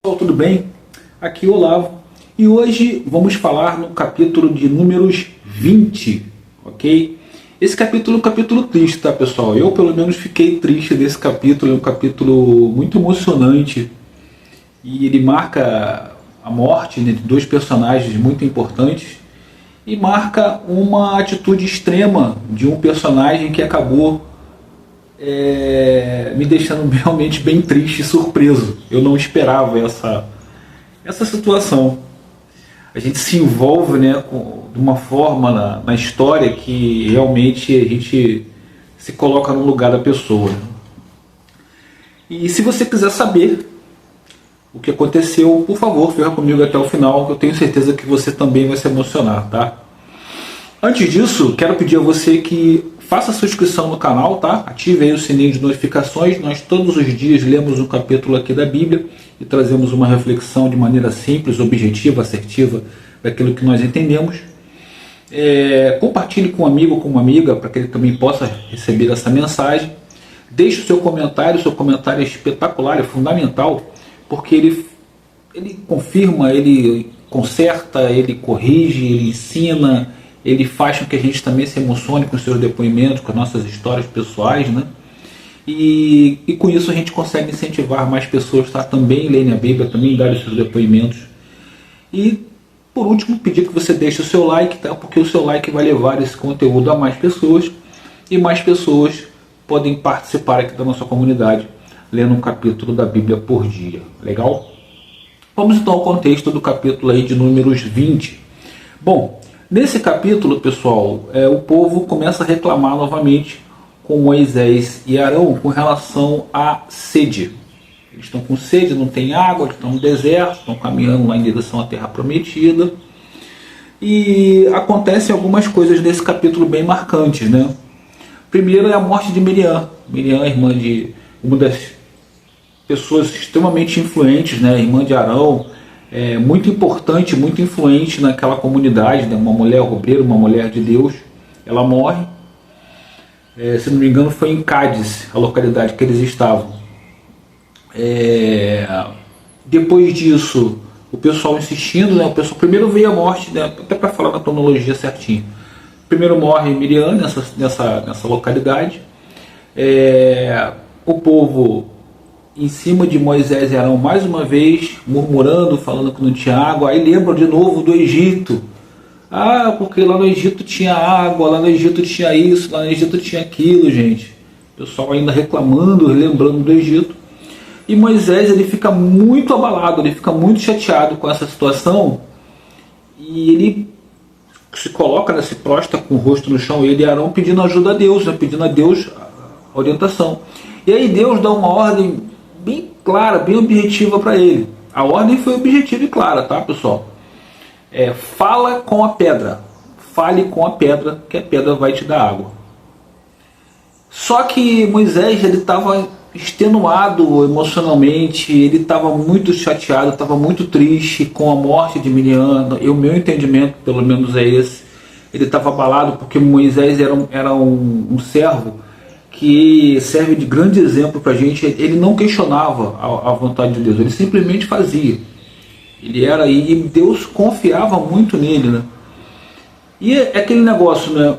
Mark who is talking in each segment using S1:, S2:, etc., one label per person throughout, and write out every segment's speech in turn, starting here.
S1: Pessoal, tudo bem? Aqui é o Olavo e hoje vamos falar no capítulo de números 20, ok? Esse capítulo é um capítulo triste, tá, pessoal? Eu pelo menos fiquei triste desse capítulo, é um capítulo muito emocionante e ele marca a morte, né, de dois personagens muito importantes e marca uma atitude extrema de um personagem que acabou me deixando realmente bem triste e surpreso. Eu não esperava essa situação. A gente se envolve, né, de uma forma na história que realmente a gente se coloca no lugar da pessoa. E se você quiser saber o que aconteceu, por favor, fica comigo até o final, que eu tenho certeza que você também vai se emocionar, tá? Antes disso, quero pedir a você que faça a sua inscrição no canal, tá? Ative aí o sininho de notificações. Nós todos os dias lemos um capítulo aqui da Bíblia e trazemos uma reflexão de maneira simples, objetiva, assertiva daquilo que nós entendemos. Compartilhe com um amigo, com uma amiga, para que ele também possa receber essa mensagem. Deixe o seu comentário é espetacular, é fundamental, porque ele confirma, ele conserta, ele corrige, ele ensina, ele faz com que a gente também se emocione com os seus depoimentos, com as nossas histórias pessoais, né? E com isso a gente consegue incentivar mais pessoas a também lerem a Bíblia, também darem os seus depoimentos. E, por último, pedir que você deixe o seu like, tá? Porque o seu like vai levar esse conteúdo a mais pessoas e mais pessoas podem participar aqui da nossa comunidade, lendo um capítulo da Bíblia por dia. Legal? Vamos então ao contexto do capítulo aí de números 20. Bom, nesse capítulo, pessoal, o povo começa a reclamar novamente com Moisés e Arão com relação à sede. Eles estão com sede, não tem água, eles estão no deserto, estão caminhando lá em direção à Terra Prometida. E acontecem algumas coisas nesse capítulo bem marcantes, né? Primeiro é a morte de Miriam. Miriam é irmã de uma das pessoas extremamente influentes, né? Irmã de Arão, muito importante, muito influente naquela comunidade, né? Uma mulher obreira, uma mulher de Deus. Ela morre, se não me engano foi em Cádiz, a localidade que eles estavam. Depois disso, o pessoal insistindo, né? O pessoal primeiro veio a morte, né? Até para falar na cronologia certinho. Primeiro morre Miriam nessa localidade. O povo em cima de Moisés e Arão mais uma vez, murmurando, falando que não tinha água. Aí lembram de novo do Egito. Porque lá no Egito tinha água, lá no Egito tinha isso, lá no Egito tinha aquilo, gente. O pessoal ainda reclamando, lembrando do Egito. E Moisés, ele fica muito abalado, ele fica muito chateado com essa situação. E ele se coloca, se prostra com o rosto no chão, ele e Arão pedindo ajuda a Deus, né, pedindo a Deus a orientação. E aí Deus dá uma ordem bem clara, bem objetiva para ele. A ordem foi objetiva e clara, tá, pessoal? Fala com a pedra. Fale com a pedra, que a pedra vai te dar água. Só que Moisés, ele estava extenuado emocionalmente, ele estava muito chateado, estava muito triste com a morte de Miriam. O meu entendimento, pelo menos, é esse. Ele estava abalado porque Moisés era um servo que serve de grande exemplo para a gente. Ele não questionava a vontade de Deus, ele simplesmente fazia. E Deus confiava muito nele, né? E é aquele negócio, né?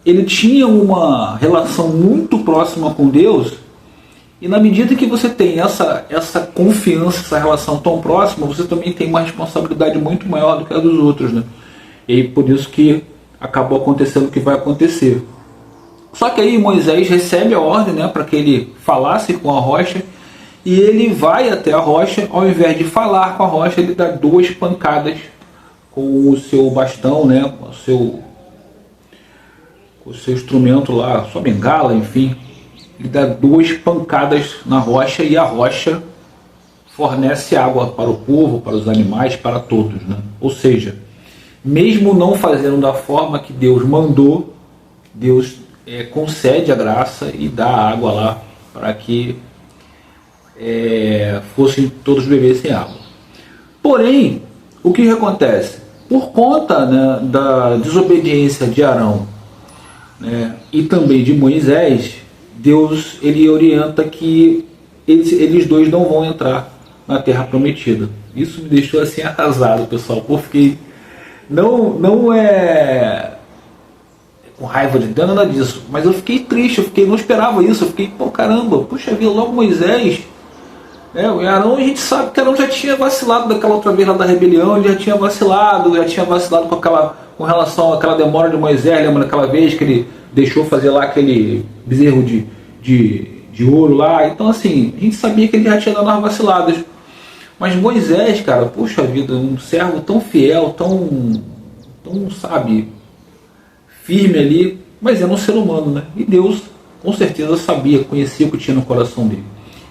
S1: Ele tinha uma relação muito próxima com Deus, e na medida que você tem essa confiança, essa relação tão próxima, você também tem uma responsabilidade muito maior do que a dos outros, né? E aí, por isso que acabou acontecendo o que vai acontecer. Só que aí Moisés recebe a ordem, né, para que ele falasse com a rocha, e ele vai até a rocha. Ao invés de falar com a rocha, ele dá 2 pancadas com o seu bastão, né, com o seu instrumento lá, sua bengala, enfim. Ele dá 2 pancadas na rocha e a rocha fornece água para o povo, para os animais, para todos, né? Ou seja, mesmo não fazendo da forma que Deus mandou, Deus concede a graça e dá água lá para que todos bebessem água. Porém, o que acontece? Por conta, né, da desobediência de Arão, né, e também de Moisés, Deus ele orienta que eles dois não vão entrar na Terra Prometida. Isso me deixou assim arrasado, pessoal. Eu fiquei... Não é com raiva de Deus, nada disso. Mas eu fiquei triste, não esperava isso. Eu fiquei, pô, caramba, puxa vida, logo Moisés. O Arão, a gente sabe que Arão já tinha vacilado daquela outra vez lá da rebelião, ele já tinha vacilado com relação àquela demora de Moisés. Lembra daquela vez que ele deixou fazer lá aquele bezerro de ouro lá? Então assim, a gente sabia que ele já tinha dado umas vaciladas. Mas Moisés, cara, puxa vida, um servo tão fiel, tão sabe, firme ali, mas era um ser humano, né? E Deus com certeza sabia, conhecia o que tinha no coração dele.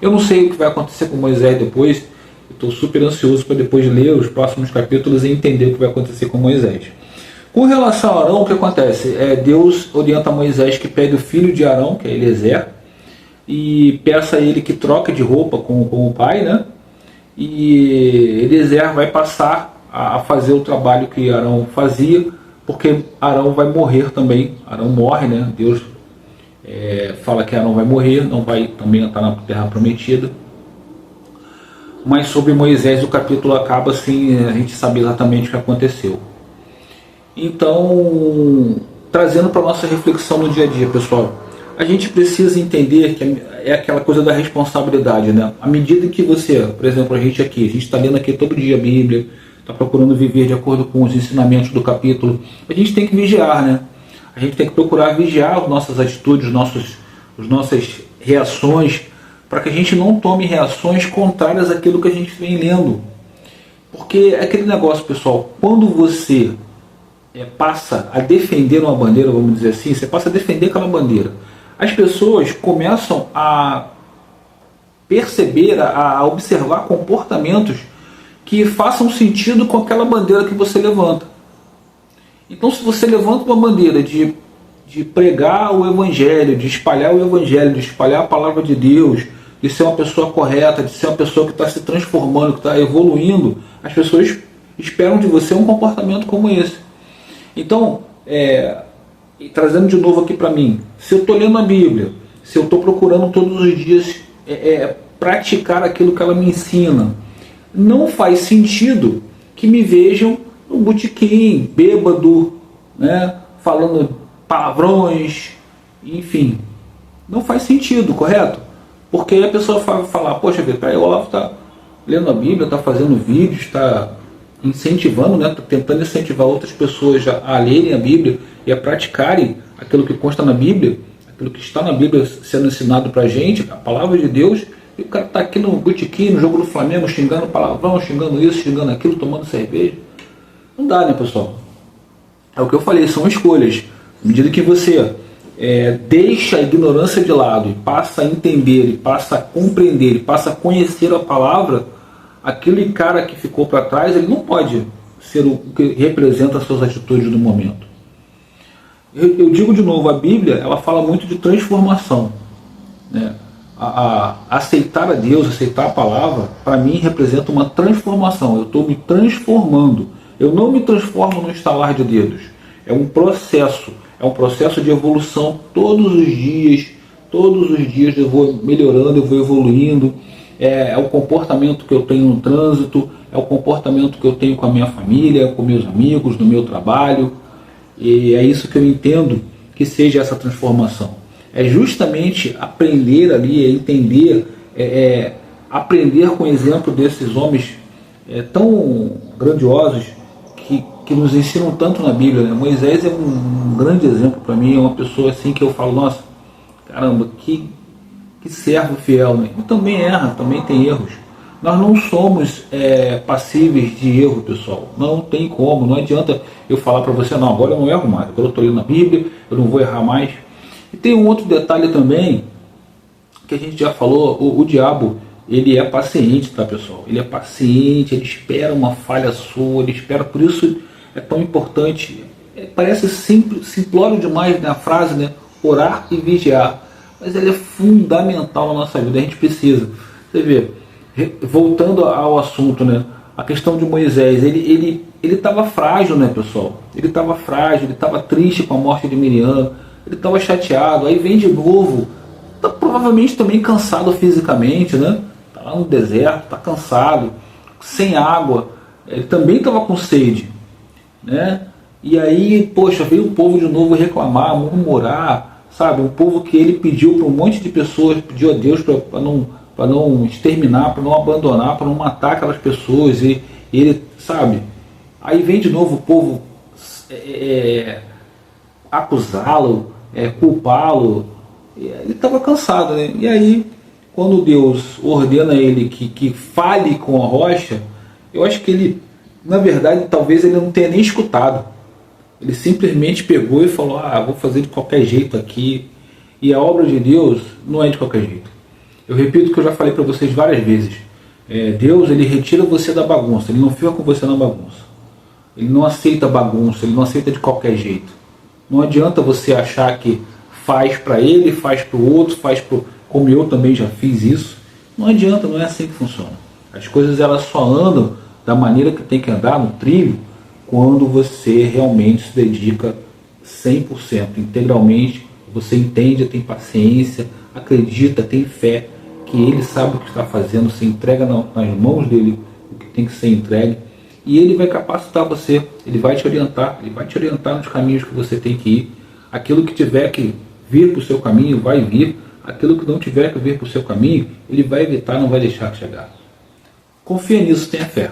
S1: Eu não sei o que vai acontecer com Moisés depois. Estou super ansioso para depois ler os próximos capítulos e entender o que vai acontecer com Moisés. Com relação a Arão, o que acontece? Deus orienta Moisés que pegue o filho de Arão, que é Eliezer, e peça a ele que troque de roupa com o pai, né? E Eliezer vai passar a fazer o trabalho que Arão fazia, porque Arão vai morrer também. Arão morre, né? Deus fala que Arão vai morrer, não vai também estar na Terra Prometida. Mas sobre Moisés o capítulo acaba assim, a gente sabe exatamente o que aconteceu. Então, trazendo para a nossa reflexão no dia a dia, pessoal, a gente precisa entender que é aquela coisa da responsabilidade, né? À medida que você, por exemplo, a gente está lendo aqui todo dia a Bíblia, está procurando viver de acordo com os ensinamentos do capítulo, a gente tem que vigiar, né? A gente tem que procurar vigiar as nossas atitudes, as nossas reações, para que a gente não tome reações contrárias àquilo que a gente vem lendo. Porque é aquele negócio, pessoal, quando você passa a defender uma bandeira, vamos dizer assim, você passa a defender aquela bandeira, as pessoas começam a perceber, a observar comportamentos que façam sentido com aquela bandeira que você levanta. Então, se você levanta uma bandeira de pregar o Evangelho, de espalhar o Evangelho, de espalhar a palavra de Deus, de ser uma pessoa correta, de ser uma pessoa que está se transformando, que está evoluindo, as pessoas esperam de você um comportamento como esse. Então, trazendo de novo aqui para mim, se eu estou lendo a Bíblia, se eu estou procurando todos os dias praticar aquilo que ela me ensina, não faz sentido que me vejam no botequim, bêbado, né, falando palavrões, enfim. Não faz sentido, correto? Porque a pessoa fala, poxa, o Olavo está lendo a Bíblia, está fazendo vídeos, está incentivando, né, tá tentando incentivar outras pessoas a lerem a Bíblia e a praticarem aquilo que consta na Bíblia, aquilo que está na Bíblia sendo ensinado para a gente, a palavra de Deus, e o cara está aqui no botequim, no jogo do Flamengo, xingando palavrão, xingando isso, xingando aquilo, tomando cerveja. Não dá, né, pessoal? É o que eu falei, são escolhas. À medida que você deixa a ignorância de lado e passa a entender, e passa a compreender, e passa a conhecer a palavra, aquele cara que ficou para trás, ele não pode ser o que representa as suas atitudes no momento. Eu digo de novo, a Bíblia ela fala muito de transformação, né? Aceitar a Deus, aceitar a palavra, para mim representa uma transformação. Eu estou me transformando. Eu não me transformo no estalar de dedos. É um processo de evolução todos os dias. Todos os dias eu vou melhorando, eu vou evoluindo. É o comportamento que eu tenho no trânsito, é o comportamento que eu tenho com a minha família, com meus amigos, no meu trabalho. E é isso que eu entendo que seja essa transformação. É justamente aprender ali, entender, aprender com o exemplo desses homens tão grandiosos que nos ensinam tanto na Bíblia, né? Moisés é um grande exemplo para mim, é uma pessoa assim que eu falo, nossa, caramba, que servo fiel, né? E também erra, também tem erros. Nós não somos passíveis de erro, pessoal. Não tem como, não adianta eu falar para você, não, agora eu não erro mais, agora eu estou lendo a Bíblia, eu não vou errar mais. E tem um outro detalhe também, que a gente já falou, o diabo, ele é paciente, tá, pessoal? Ele é paciente, ele espera uma falha sua, ele espera, por isso é tão importante, parece simples, simplório demais, né, a frase, né? Orar e vigiar, mas ele é fundamental na nossa vida, a gente precisa. Você vê, voltando ao assunto, né, a questão de Moisés, ele estava frágil, né, pessoal? Ele estava frágil, ele estava triste com a morte de Miriam, ele estava chateado, aí vem de novo, tá provavelmente também cansado fisicamente, né? está lá no deserto, está cansado, sem água, ele também estava com sede, né? E aí, poxa, veio o povo de novo reclamar, murmurar, sabe? Um povo que ele pediu para um monte de pessoas, pediu a Deus para não exterminar, para não abandonar, para não matar aquelas pessoas, e ele, sabe? Aí vem de novo o povo acusá-lo, culpá-lo. Ele estava cansado, né? E aí, quando Deus ordena ele que fale com a rocha, eu acho que ele, na verdade, talvez ele não tenha nem escutado. Ele simplesmente pegou e falou, vou fazer de qualquer jeito aqui. E a obra de Deus não é de qualquer jeito. Eu repito o que eu já falei para vocês várias vezes. Deus, ele retira você da bagunça, ele não fica com você na bagunça. Ele não aceita bagunça, ele não aceita de qualquer jeito. Não adianta você achar que faz para ele, faz para o outro, como eu também já fiz isso. Não adianta, não é assim que funciona. As coisas elas só andam da maneira que tem que andar, no trilho, quando você realmente se dedica 100%, integralmente, você entende, tem paciência, acredita, tem fé, que ele sabe o que está fazendo, se entrega nas mãos dele o que tem que ser entregue, e ele vai capacitar você, ele vai te orientar nos caminhos que você tem que ir. Aquilo que tiver que vir para o seu caminho, vai vir. Aquilo que não tiver que vir para o seu caminho, ele vai evitar, não vai deixar chegar. Confia nisso, tenha fé.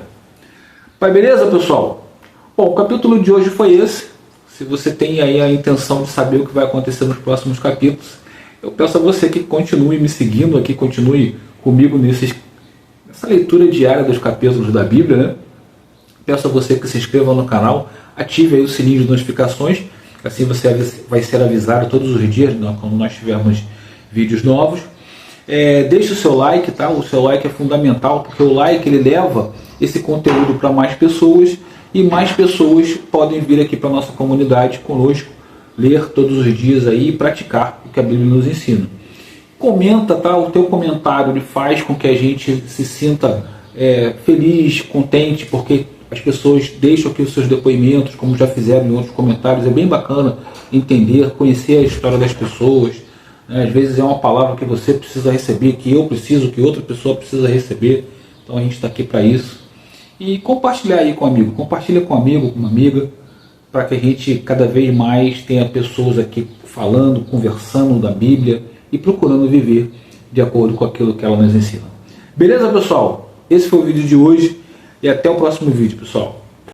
S1: Pai, beleza, pessoal? Bom, o capítulo de hoje foi esse. Se você tem aí a intenção de saber o que vai acontecer nos próximos capítulos, eu peço a você que continue me seguindo aqui, continue comigo nessa leitura diária dos capítulos da Bíblia, né? Peço a você que se inscreva no canal, ative aí o sininho de notificações, assim você vai ser avisado todos os dias, quando nós tivermos vídeos novos. Deixe o seu like, tá? O seu like é fundamental, porque o like ele leva esse conteúdo para mais pessoas, e mais pessoas podem vir aqui para a nossa comunidade conosco, ler todos os dias aí e praticar o que a Bíblia nos ensina. Comenta, tá? O teu comentário ele faz com que a gente se sinta feliz, contente, porque as pessoas deixam aqui os seus depoimentos, como já fizeram em outros comentários. É bem bacana entender, conhecer a história das pessoas. Às vezes é uma palavra que você precisa receber, que eu preciso, que outra pessoa precisa receber. Então a gente está aqui para isso. E compartilhar aí com um amigo, compartilha com um amigo, com uma amiga, para que a gente cada vez mais tenha pessoas aqui falando, conversando da Bíblia e procurando viver de acordo com aquilo que ela nos ensina. Beleza, pessoal? Esse foi o vídeo de hoje e até o próximo vídeo, pessoal.